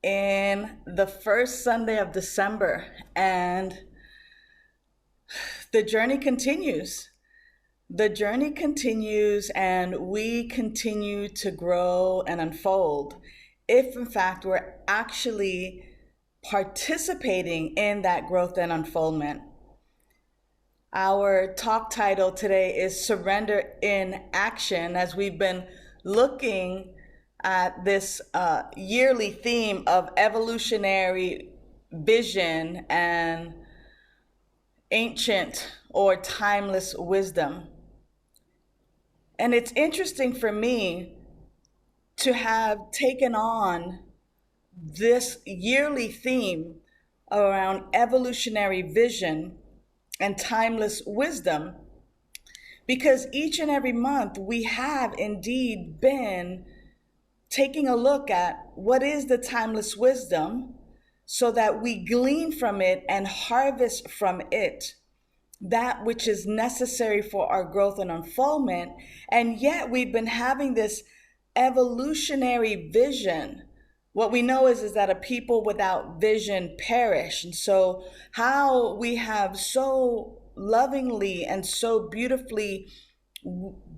in the first Sunday of December, and the journey continues. The journey continues, and we continue to grow and unfold if, in fact, we're actually participating in that growth and unfoldment. Our talk title today is Surrender in Action, as we've been looking at this yearly theme of evolutionary vision and ancient or timeless wisdom. And it's interesting for me to have taken on this yearly theme around evolutionary vision and timeless wisdom, because each and every month we have indeed been taking a look at what is the timeless wisdom so that we glean from it and harvest from it that which is necessary for our growth and unfoldment. And yet we've been having this evolutionary vision. What we know is that a people without vision perish. And so how we have so lovingly and so beautifully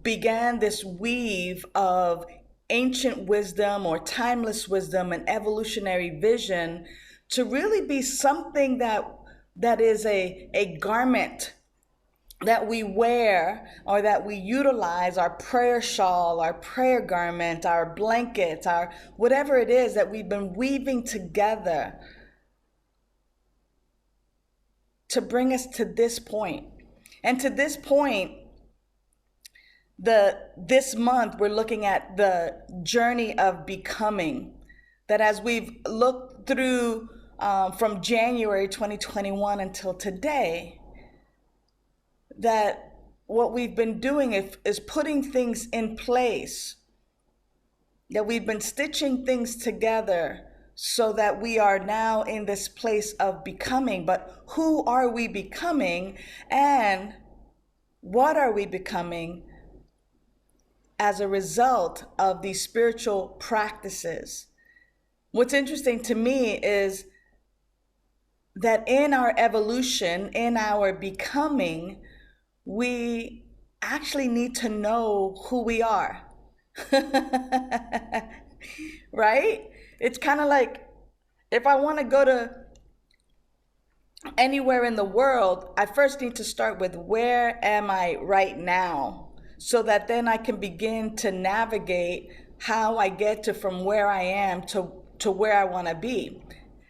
began this weave of ancient wisdom or timeless wisdom and evolutionary vision to really be something that is a garment that we wear or that we utilize, our prayer shawl, our prayer garment, our blanket, our whatever it is that we've been weaving together to bring us to this point. And to this point, this month we're looking at the journey of becoming, that as we've looked through from January 2021 until today, that what we've been doing is putting things in place, that we've been stitching things together so that we are now in this place of becoming. But who are we becoming, and what are we becoming as a result of these spiritual practices? What's interesting to me is that in our evolution, in our becoming, we actually need to know who we are. Right? It's kind of like if I want to go to anywhere in the world, I first need to start with where am I right now, so that then I can begin to navigate how I get to from where I am to where I want to be.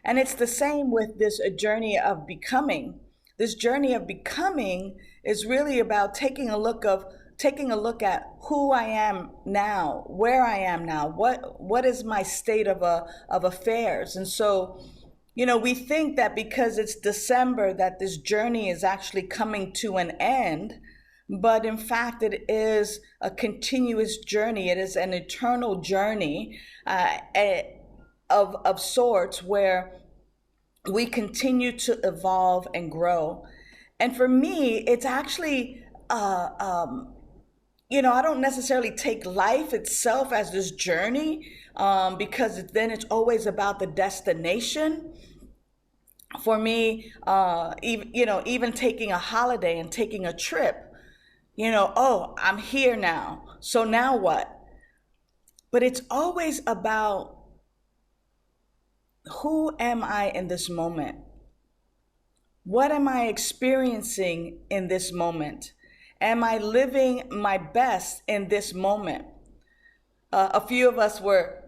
And it's the same with this journey of becoming. This journey of becoming is really about taking a look at who I am now, where I am now, what is my state of affairs. And so, we think that because it's December that this journey is actually coming to an end, but in fact it is a continuous journey. It is an eternal journey of sorts, where we continue to evolve and grow. And for me, it's actually, I don't necessarily take life itself as this journey, because then it's always about the destination. For me, even taking a holiday and taking a trip, oh, I'm here now, so now what? But it's always about, who am I in this moment? What am I experiencing in this moment? Am I living my best in this moment? A few of us were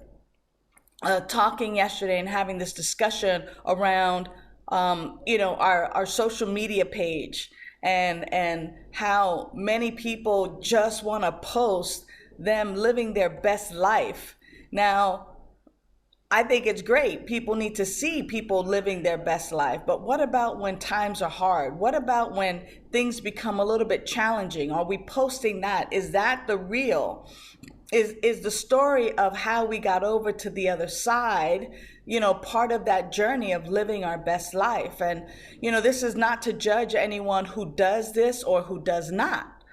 talking yesterday and having this discussion around, our social media page, and how many people just want to post them living their best life. Now, I think it's great. People need to see people living their best life. But what about when times are hard? What about when things become a little bit challenging? Are we posting that? Is that the real? Is the story of how we got over to the other side, part of that journey of living our best life? And, this is not to judge anyone who does this or who does not.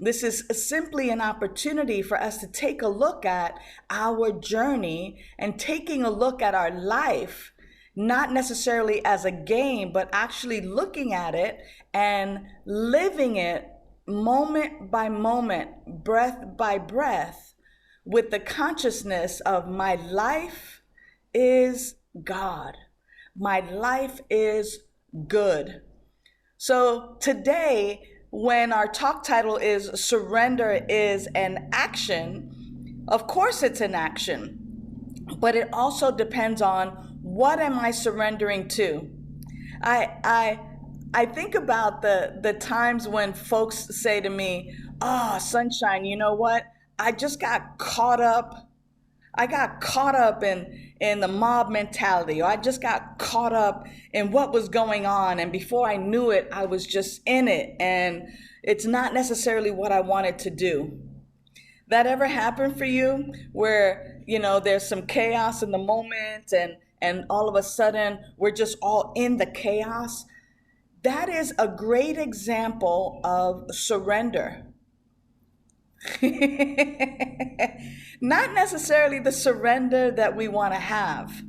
This is simply an opportunity for us to take a look at our journey and taking a look at our life, not necessarily as a game, but actually looking at it and living it moment by moment, breath by breath, with the consciousness of my life is God. My life is good. So today, when our talk title is Surrender is an Action, of course it's an action, but it also depends on what am I surrendering to. I I think about the times when folks say to me, "Oh, sunshine, you know what? I just got caught up I got caught up in the mob mentality, or I just got caught up in what was going on, and before I knew it, I was just in it, and it's not necessarily what I wanted to do." That ever happened for you, where there's some chaos in the moment, and all of a sudden we're just all in the chaos? That is a great example of surrender. Not necessarily the surrender that we want to have.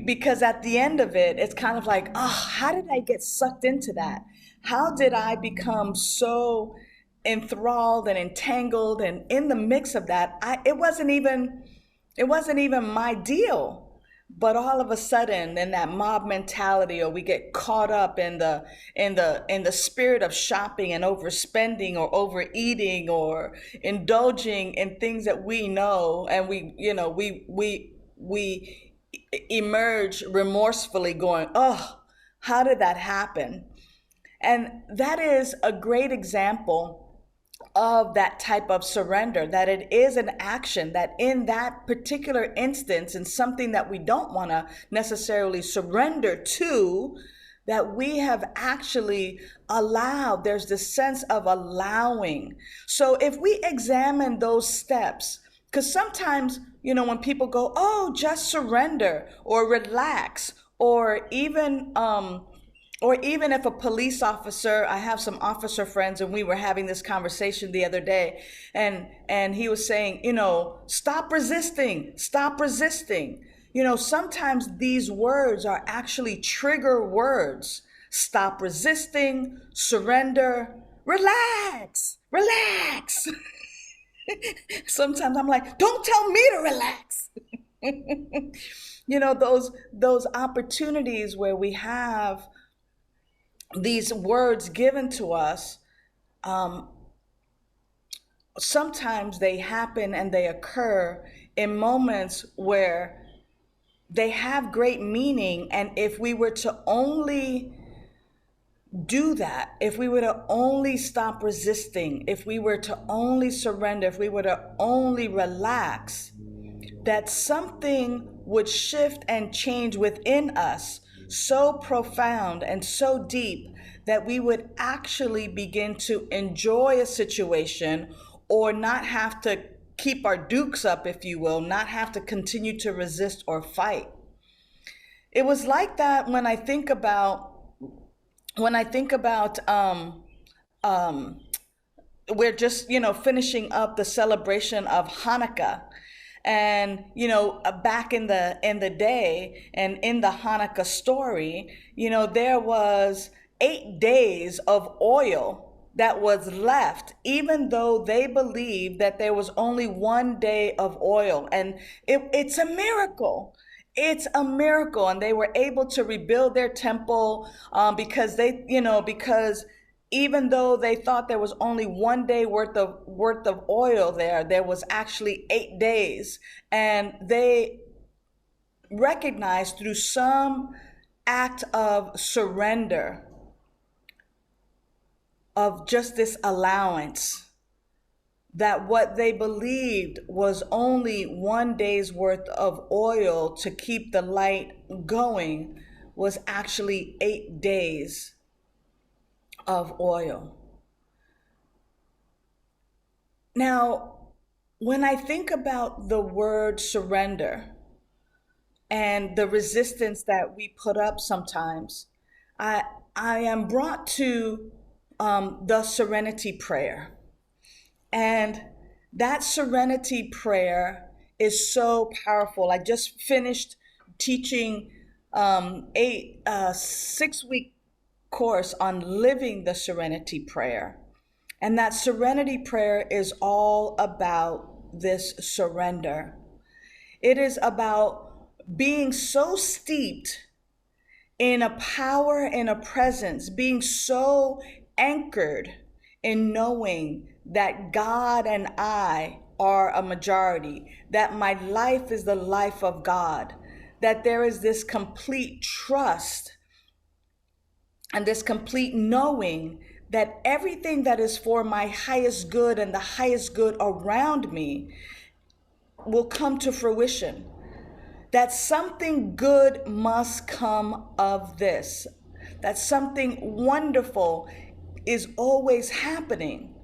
Because at the end of it, it's kind of like, oh, how did I get sucked into that? How did I become so enthralled and entangled and in the mix of that? It wasn't even my deal. But all of a sudden, in that mob mentality, or we get caught up in the spirit of shopping and overspending or overeating or indulging in things that we know, and we emerge remorsefully, going, "Oh, how did that happen?" And that is a great example of that type of surrender, that it is an action, that in that particular instance, in something that we don't want to necessarily surrender to, that we have actually allowed. There's this sense of allowing. So if we examine those steps, because sometimes, when people go, "Oh, just surrender," or relax, or even if a police officer, I have some officer friends, and we were having this conversation the other day, and he was saying, "Stop resisting, stop resisting." Sometimes these words are actually trigger words. Stop resisting, surrender, relax, relax. Sometimes I'm like, "Don't tell me to relax." Those opportunities where we have these words given to us, sometimes they happen and they occur in moments where they have great meaning. And if we were to only do that, if we were to only stop resisting, if we were to only surrender, if we were to only relax, that something would shift and change within us so profound and so deep that we would actually begin to enjoy a situation, or not have to keep our dukes up, if you will, not have to continue to resist or fight. It was like that when I think about we're just finishing up the celebration of Hanukkah. And back in the day, and in the Hanukkah story, there was 8 days of oil that was left, even though they believed that there was only 1 day of oil. And it's a miracle. It's a miracle. And they were able to rebuild their temple, because because even though they thought there was only 1 day worth of oil there was actually 8 days. And they recognized, through some act of surrender, of just this allowance, that what they believed was only 1 day's worth of oil to keep the light going was actually 8 days of oil. Now, when I think about the word surrender and the resistance that we put up sometimes, I am brought to the Serenity Prayer. And that Serenity Prayer is so powerful. I just finished teaching a 6-week course on living the Serenity Prayer. And that Serenity Prayer is all about this surrender. It is about being so steeped in a power, in a presence, being so anchored in knowing that God and I are a majority, that my life is the life of God, that there is this complete trust and this complete knowing that everything that is for my highest good and the highest good around me will come to fruition. That something good must come of this. That something wonderful is always happening.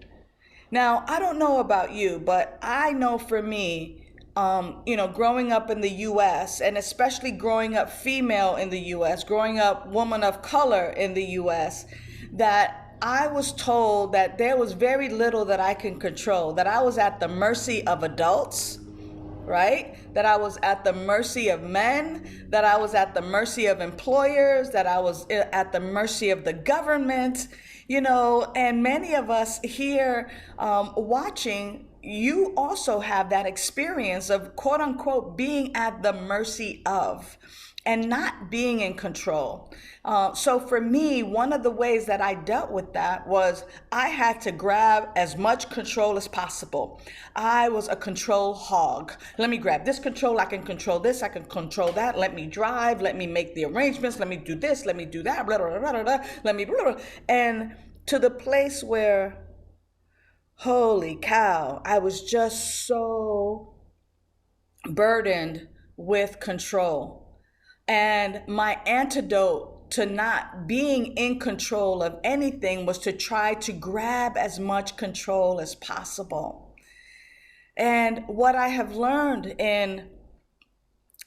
Now, I don't know about you, but I know for me, growing up in the U.S., and especially growing up female in the U.S., growing up woman of color in the U.S., that I was told that there was very little that I can control, that I was at the mercy of adults, right? That I was at the mercy of men, that I was at the mercy of employers, that I was at the mercy of the government, and many of us here watching, you also have that experience of quote unquote being at the mercy of and not being in control. So for me, one of the ways that I dealt with that was I had to grab as much control as possible. I was a control hog. Let me grab this control. I can control this. I can control that. Let me drive. Let me make the arrangements. Let me do this. Let me do that. Blah, blah, blah, blah, blah. Let me blah, blah. And to the place where, holy cow, I was just so burdened with control. And my antidote to not being in control of anything was to try to grab as much control as possible. And what I have learned in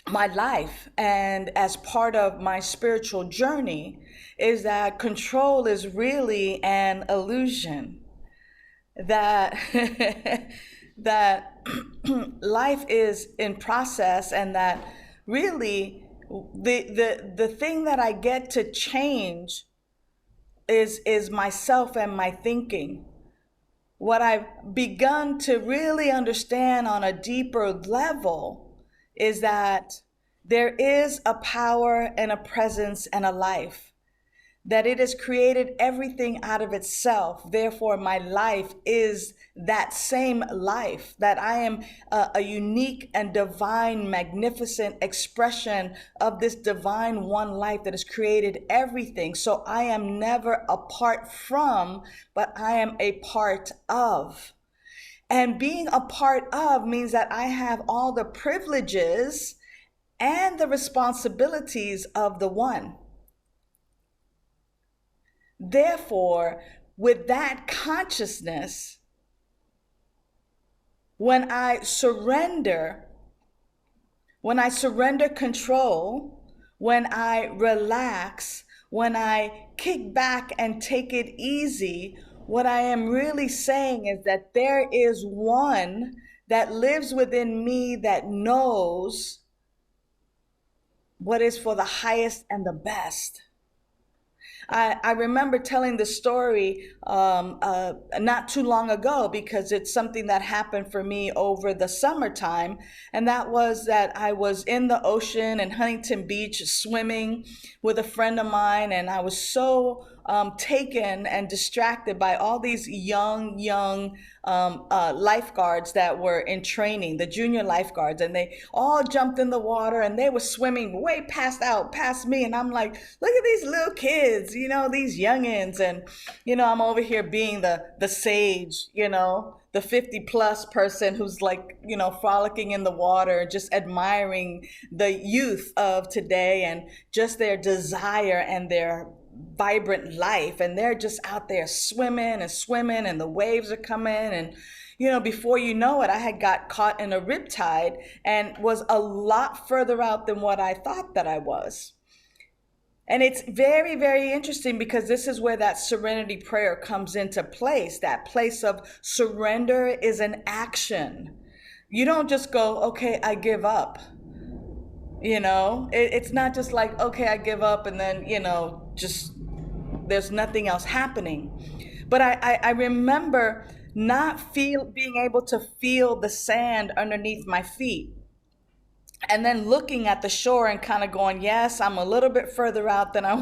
my life and as part of my spiritual journey is that control is really an illusion. That that life is in process, and that really the thing that I get to change is myself and my thinking. What I've begun to really understand on a deeper level is that there is a power and a presence and a life, that it has created everything out of itself. Therefore, my life is that same life, that I am a unique and divine, magnificent expression of this divine one life that has created everything. So I am never apart from, but I am a part of. And being a part of means that I have all the privileges and the responsibilities of the one. Therefore, with that consciousness, when I surrender control, when I relax, when I kick back and take it easy, what I am really saying is that there is one that lives within me that knows what is for the highest and the best. I remember telling the story not too long ago, because it's something that happened for me over the summertime. And that was that I was in the ocean in Huntington Beach swimming with a friend of mine. And I was so taken and distracted by all these young lifeguards that were in training, the junior lifeguards, and they all jumped in the water and they were swimming way past me. And I'm like, look at these little kids, these youngins. And, I'm over here being the sage, the 50 plus person who's like, frolicking in the water, just admiring the youth of today and just their desire and their vibrant life. And they're just out there swimming and the waves are coming. And, before you know it, I had got caught in a riptide and was a lot further out than what I thought that I was. And it's very, very interesting because this is where that serenity prayer comes into place. That place of surrender is an action. You don't just go, okay, I give up. It's not just like, okay, I give up and then, just there's nothing else happening. But I remember not being able to feel the sand underneath my feet. And then looking at the shore and kind of going, yes, I'm a little bit further out than I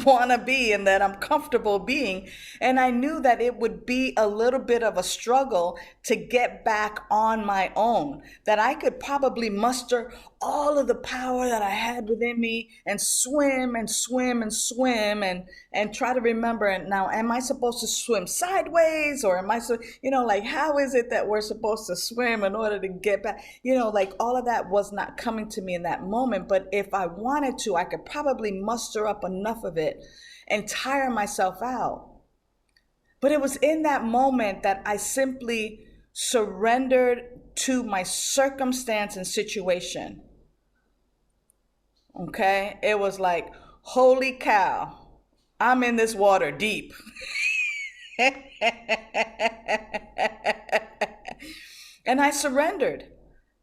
want to be and that I'm comfortable being. And I knew that it would be a little bit of a struggle to get back on my own, that I could probably muster all of the power that I had within me and swim and swim and swim and try to remember. And now, am I supposed to swim sideways, or am I like, how is it that we're supposed to swim in order to get back? Like all of that was not coming to me in that moment. But if I wanted to, I could probably muster up enough of it and tire myself out. But it was in that moment that I simply surrendered to my circumstance and situation. Okay? It was like, holy cow, I'm in this water deep. And I surrendered.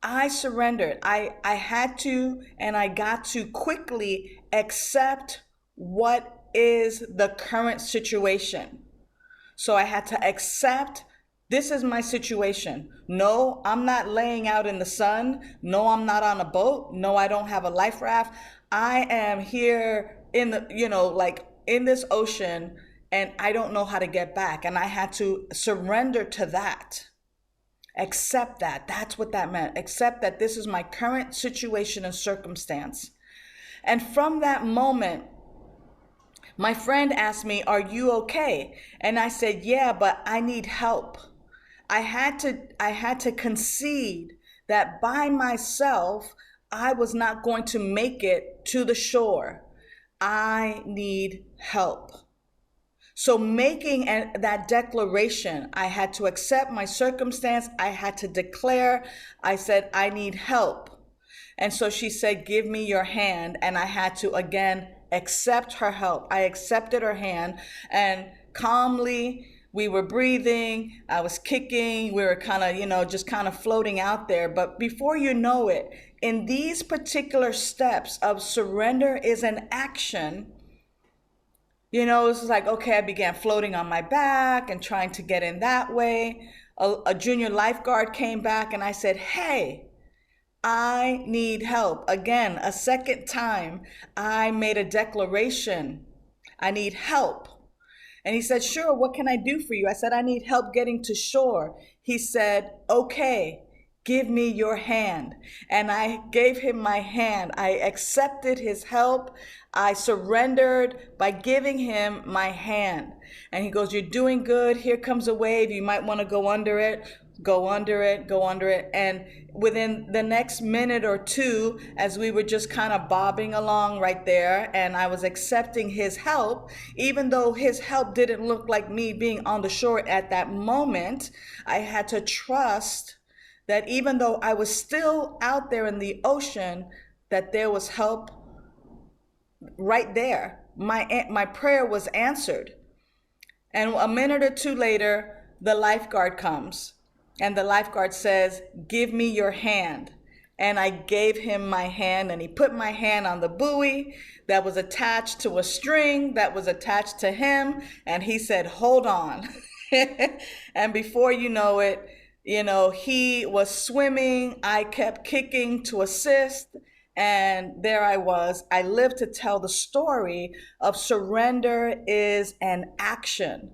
I had to, and I got to quickly accept what is the current situation. So I had to accept, this is my situation. No, I'm not laying out in the sun. No, I'm not on a boat. No, I don't have a life raft. I am here in in this ocean, and I don't know how to get back. And I had to surrender to that. Accept that. That's what that meant. Accept that this is my current situation and circumstance. And from that moment, my friend asked me, are you okay? And I said, yeah, but I need help. I had to concede that by myself, I was not going to make it to the shore. I need help. So making that declaration, I had to accept my circumstance. I had to declare, I said, I need help. And so she said, give me your hand. And I had to, again, accept her help. I accepted her hand, and calmly, we were breathing. I was kicking. We were kind of, just kind of floating out there. But before you know it, in these particular steps of surrender is an action. It's like, okay, I began floating on my back and trying to get in that way. A junior lifeguard came back and I said, hey, I need help. Again, a second time, I made a declaration. I need help. And he said, sure, what can I do for you? I said, I need help getting to shore. He said, okay, give me your hand. And I gave him my hand. I accepted his help. I surrendered by giving him my hand. And he goes, you're doing good. Here comes a wave. You might want to go under it. Go under it, go under it. And within the next minute or two, as we were just kind of bobbing along right there, and I was accepting his help, even though his help didn't look like me being on the shore at that moment, I had to trust that even though I was still out there in the ocean, that there was help right there. My prayer was answered. And a minute or two later, the lifeguard comes. And the lifeguard says, give me your hand. And I gave him my hand, and he put my hand on the buoy that was attached to a string that was attached to him. And he said, hold on. And before you know it, he was swimming. I kept kicking to assist. And there I was. I lived to tell the story of surrender is an action.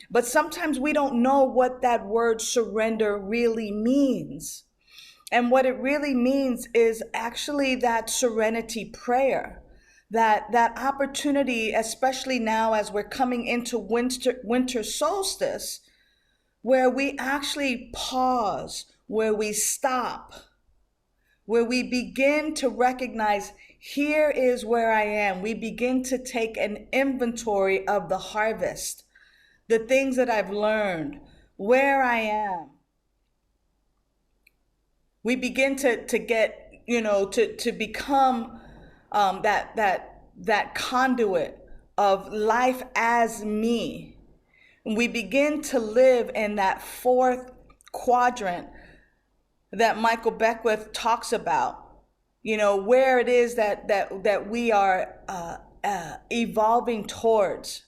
But sometimes we don't know what that word surrender really means. And what it really means is actually that serenity prayer, that opportunity, especially now as we're coming into winter solstice, where we actually pause, where we stop, where we begin to recognize, here is where I am. We begin to take an inventory of the harvest, the things that I've learned, where I am. We begin to get, to become that that conduit of life as me, we begin to live in that fourth quadrant that Michael Beckwith talks about, where it is that we are evolving towards.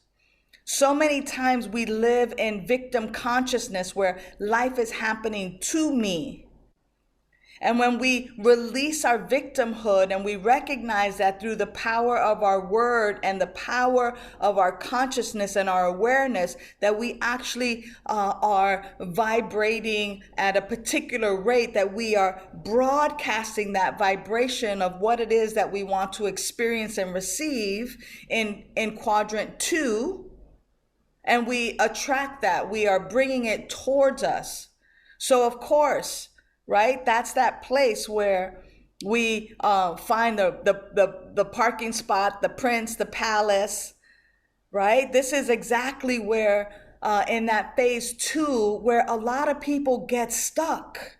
So many times we live in victim consciousness where life is happening to me. And when we release our victimhood and we recognize that through the power of our word and the power of our consciousness and our awareness, that we actually are vibrating at a particular rate, that we are broadcasting that vibration of what it is that we want to experience and receive in quadrant 2, and we attract that. We are bringing it towards us. So of course, right? That's that place where we find the parking spot, the prince, the palace, right? This is exactly where in that phase 2, where a lot of people get stuck.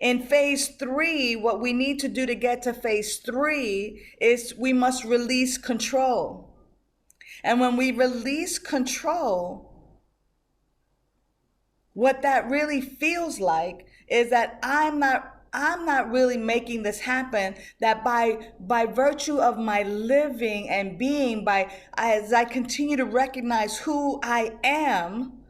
In phase 3, what we need to do to get to phase 3 is we must release control. And when we release control, what that really feels like is that I'm not really making this happen, that by virtue of my living and being, as I continue to recognize who I am,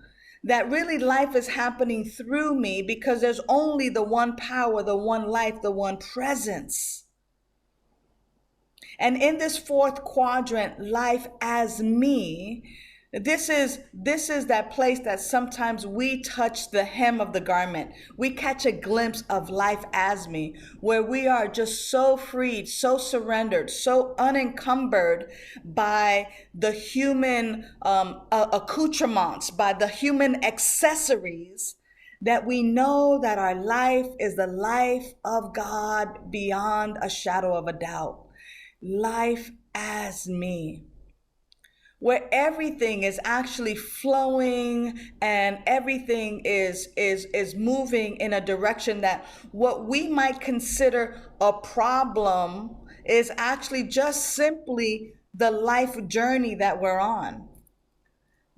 that really life is happening through me, because there's only the one power, the one life, the one presence. And in this fourth quadrant, life as me, this is that place that sometimes we touch the hem of the garment. We catch a glimpse of life as me, where we are just so freed, so surrendered, so unencumbered by the human accoutrements, by the human accessories, that we know that our life is the life of God beyond a shadow of a doubt. Life as me, where everything is actually flowing and everything is moving in a direction that what we might consider a problem is actually just simply the life journey that we're on.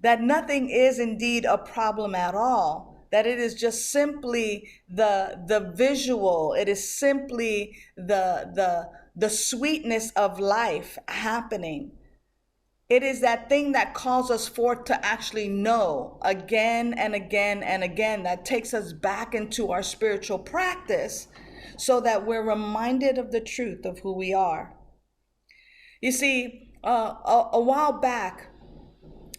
That nothing is indeed a problem at all. That it is just simply the visual. It is simply the sweetness of life happening. It is that thing that calls us forth to actually know again and again and again, that takes us back into our spiritual practice so that we're reminded of the truth of who we are. You see, a while back,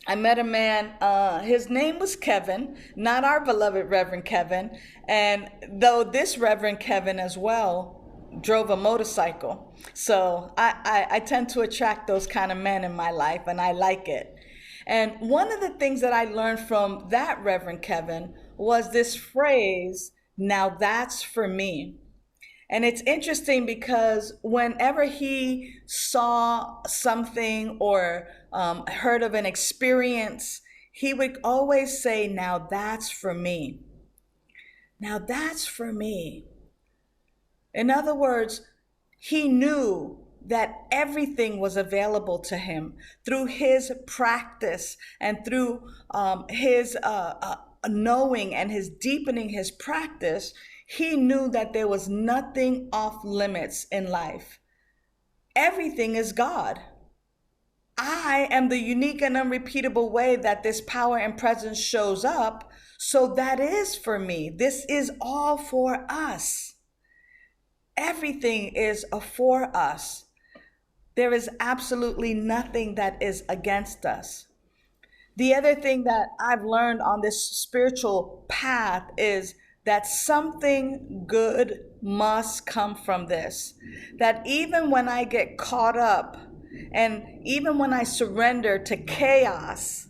I met a man, his name was Kevin, not our beloved Reverend Kevin. And though this Reverend Kevin as well drove a motorcycle. So I tend to attract those kind of men in my life, and I like it. And one of the things that I learned from that Reverend Kevin was this phrase, "Now that's for me." And it's interesting because whenever he saw something or heard of an experience, he would always say, "Now that's for me. Now that's for me." In other words, he knew that everything was available to him through his practice and through his knowing and his deepening his practice. He knew that there was nothing off limits in life. Everything is God. I am the unique and unrepeatable way that this power and presence shows up. So that is for me. This is all for us. Everything is for us. There is absolutely nothing that is against us. The other thing that I've learned on this spiritual path is that something good must come from this. That even when I get caught up and even when I surrender to chaos,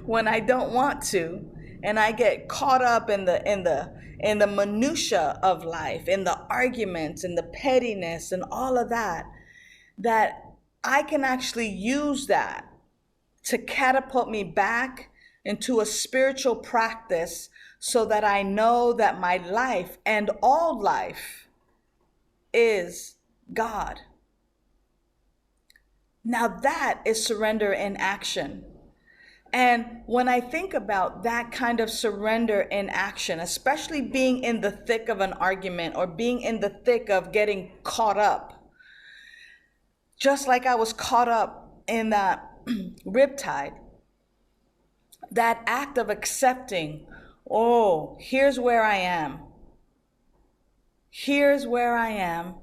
when I don't want to, and I get caught up in the minutia of life, in the arguments and the pettiness and all of that, that I can actually use that to catapult me back into a spiritual practice so that I know that my life and all life is God. Now that is surrender in action. And when I think about that kind of surrender in action, especially being in the thick of an argument or being in the thick of getting caught up, just like I was caught up in that riptide, that act of accepting, oh, here's where I am. Here's where I am.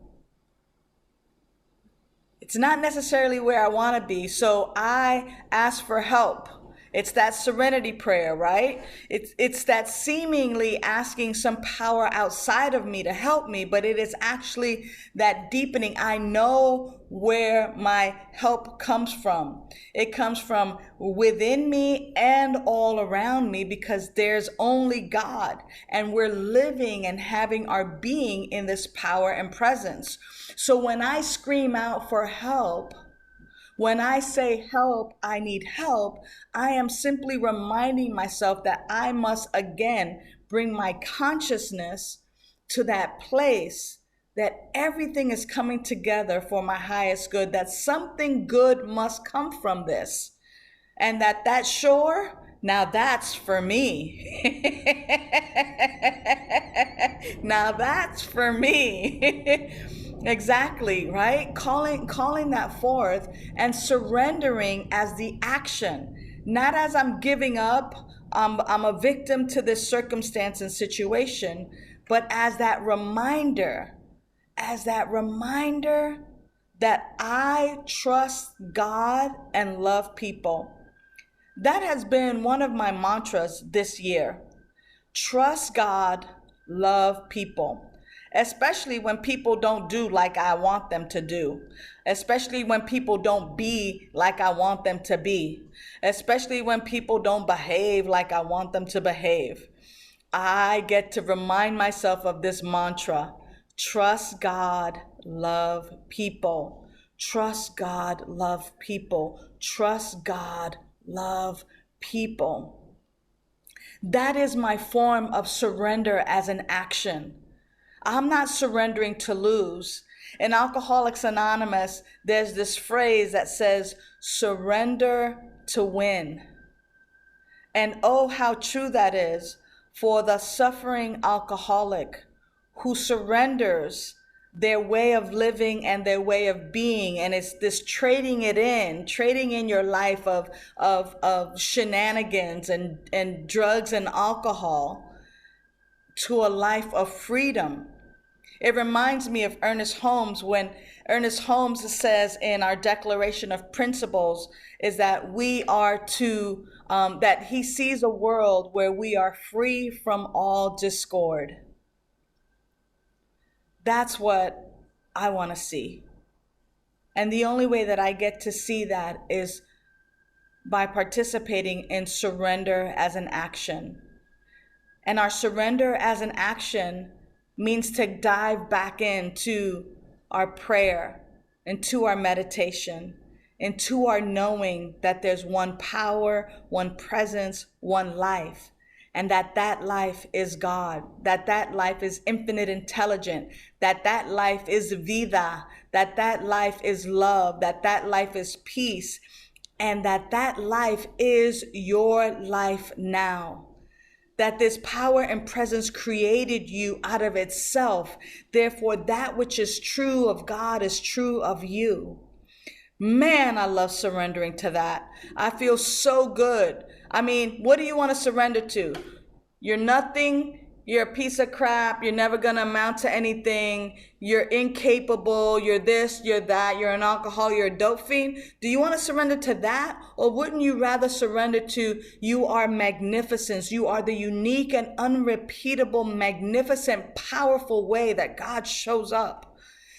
It's not necessarily where I want to be, so I ask for help. It's that serenity prayer, right? It's that seemingly asking some power outside of me to help me, but it is actually that deepening. I know where my help comes from. It comes from within me and all around me, because there's only God, and we're living and having our being in this power and presence. So when I scream out for help, when I say help, I need help, I am simply reminding myself that I must again bring my consciousness to that place that everything is coming together for my highest good, that something good must come from this, and that shore, now that's for me. Now that's for me. Exactly, right? Calling that forth and surrendering as the action, not as I'm giving up, I'm a victim to this circumstance and situation, but as that reminder that I trust God and love people. That has been one of my mantras this year. Trust God, love people. Especially when people don't do like I want them to do. Especially when people don't be like I want them to be. Especially when people don't behave like I want them to behave. I get to remind myself of this mantra. Trust God, love people. Trust God, love people. Trust God, love people. That is my form of surrender as an action. I'm not surrendering to lose. In Alcoholics Anonymous, there's this phrase that says, surrender to win. And oh, how true that is for the suffering alcoholic who surrenders their way of living and their way of being. And it's this trading in your life of shenanigans and drugs and alcohol to a life of freedom. It reminds me of Ernest Holmes, when Ernest Holmes says in our Declaration of Principles is that we are to, that he sees a world where we are free from all discord. That's what I want to see. And the only way that I get to see that is by participating in surrender as an action. And our surrender as an action means to dive back into our prayer, into our meditation, into our knowing that there's one power, one presence, one life, and that life is God, that life is infinite intelligent, that life is vida, that life is love, that life is peace, and that life is your life now. That this power and presence created you out of itself. Therefore, that which is true of God is true of you. Man, I love surrendering to that. I feel so good. I mean, what do you want to surrender to? You're nothing. You're a piece of crap. You're never going to amount to anything. You're incapable. You're this, you're that. You're an alcoholic. You're a dope fiend. Do you want to surrender to that? Or wouldn't you rather surrender to you are magnificence? You are the unique and unrepeatable, magnificent, powerful way that God shows up.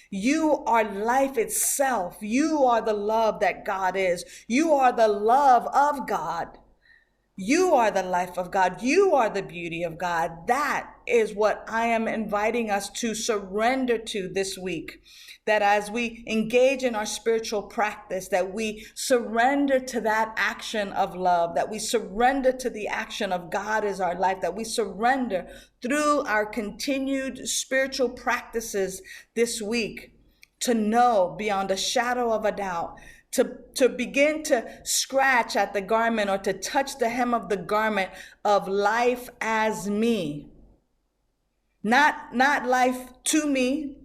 You are life itself. You are the love that God is. You are the love of God. You are the life of God. You are the beauty of God. That is what I am inviting us to surrender to this week. That as we engage in our spiritual practice, that we surrender to that action of love, that we surrender to the action of God is our life, that we surrender through our continued spiritual practices this week to know beyond a shadow of a doubt to begin to scratch at the garment or to touch the hem of the garment of life as me. Not life to me,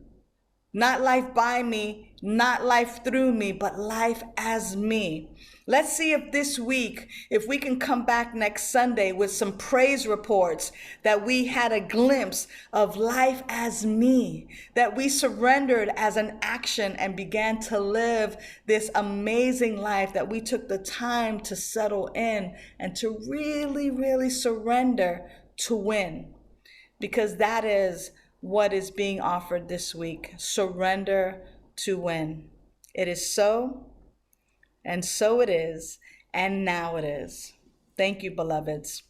not life by me, not life through me, but life as me. Let's see if this week, if we can come back next Sunday with some praise reports that we had a glimpse of life as me, that we surrendered as an action and began to live this amazing life, that we took the time to settle in and to really, really surrender to win. Because that is what is being offered this week. Surrender to win. It is so, and so it is, and now it is. Thank you, beloveds.